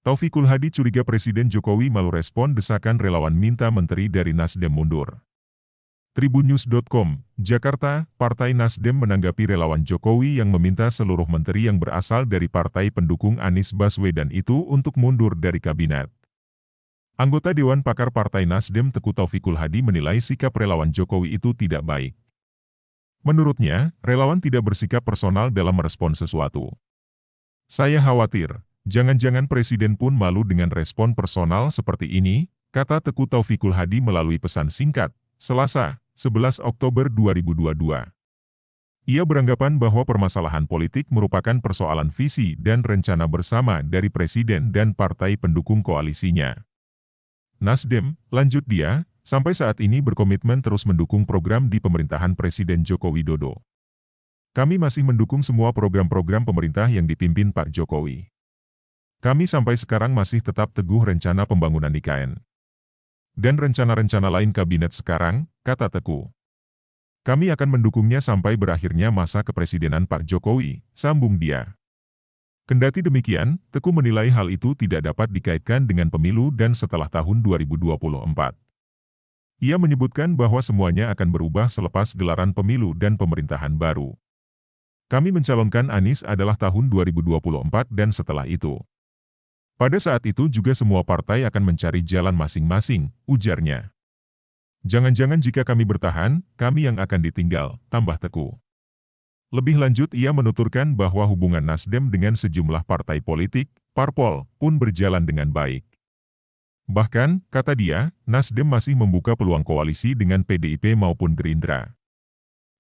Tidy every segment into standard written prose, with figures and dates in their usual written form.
Taufikul Hadi curiga Presiden Jokowi malu respon desakan relawan minta menteri dari Nasdem mundur. Tribunnews.com, Jakarta, Partai Nasdem menanggapi relawan Jokowi yang meminta seluruh menteri yang berasal dari partai pendukung Anies Baswedan itu untuk mundur dari kabinet. Anggota Dewan Pakar Partai Nasdem Teguh Taufikul Hadi menilai sikap relawan Jokowi itu tidak baik. Menurutnya, relawan tidak bersikap personal dalam merespon sesuatu. Saya khawatir, jangan-jangan Presiden pun malu dengan respon personal seperti ini, kata Teguh Taufikul Hadi melalui pesan singkat, Selasa, 11 Oktober 2022. Ia beranggapan bahwa permasalahan politik merupakan persoalan visi dan rencana bersama dari Presiden dan partai pendukung koalisinya. Nasdem, lanjut dia, sampai saat ini berkomitmen terus mendukung program di pemerintahan Presiden Joko Widodo. Kami masih mendukung semua program-program pemerintah yang dipimpin Pak Jokowi. Kami sampai sekarang masih tetap teguh rencana pembangunan IKN. Dan rencana-rencana lain kabinet sekarang, kata Teguh. Kami akan mendukungnya sampai berakhirnya masa kepresidenan Pak Jokowi, sambung dia. Kendati demikian, Teguh menilai hal itu tidak dapat dikaitkan dengan pemilu dan setelah tahun 2024. Ia menyebutkan bahwa semuanya akan berubah selepas gelaran pemilu dan pemerintahan baru. Kami mencalonkan Anies adalah tahun 2024 dan setelah itu. Pada saat itu juga semua partai akan mencari jalan masing-masing, ujarnya. Jangan-jangan jika kami bertahan, kami yang akan ditinggal, tambah Teguh. Lebih lanjut ia menuturkan bahwa hubungan Nasdem dengan sejumlah partai politik, parpol, pun berjalan dengan baik. Bahkan, kata dia, Nasdem masih membuka peluang koalisi dengan PDIP maupun Gerindra.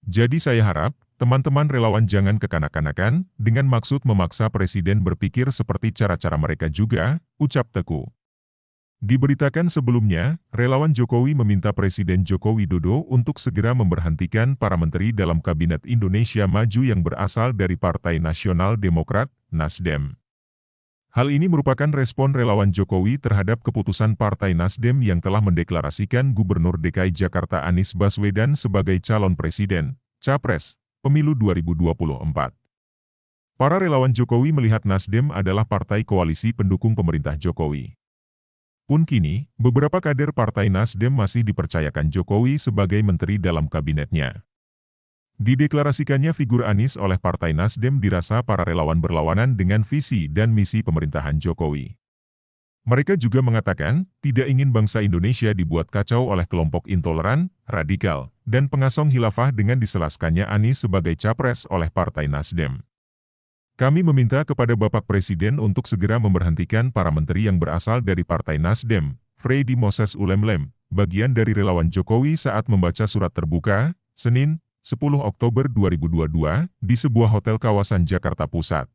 Jadi saya harap, teman-teman relawan jangan kekanak-kanakan, dengan maksud memaksa Presiden berpikir seperti cara-cara mereka juga, ucap Teguh. Diberitakan sebelumnya, relawan Jokowi meminta Presiden Joko Widodo untuk segera memberhentikan para menteri dalam Kabinet Indonesia Maju yang berasal dari Partai Nasional Demokrat, Nasdem. Hal ini merupakan respon relawan Jokowi terhadap keputusan Partai Nasdem yang telah mendeklarasikan Gubernur DKI Jakarta Anies Baswedan sebagai calon presiden, capres, pemilu 2024. Para relawan Jokowi melihat Nasdem adalah partai koalisi pendukung pemerintah Jokowi. Pun kini, beberapa kader Partai Nasdem masih dipercayakan Jokowi sebagai menteri dalam kabinetnya. Dideklarasikannya figur Anies oleh Partai Nasdem dirasa para relawan berlawanan dengan visi dan misi pemerintahan Jokowi. Mereka juga mengatakan, tidak ingin bangsa Indonesia dibuat kacau oleh kelompok intoleran, radikal, dan pengasong khilafah dengan diselaskannya Anies sebagai capres oleh Partai Nasdem. Kami meminta kepada Bapak Presiden untuk segera memberhentikan para menteri yang berasal dari Partai Nasdem, Freddy Moses Ulemlem, bagian dari relawan Jokowi saat membaca surat terbuka, Senin, 10 Oktober 2022, di sebuah hotel kawasan Jakarta Pusat.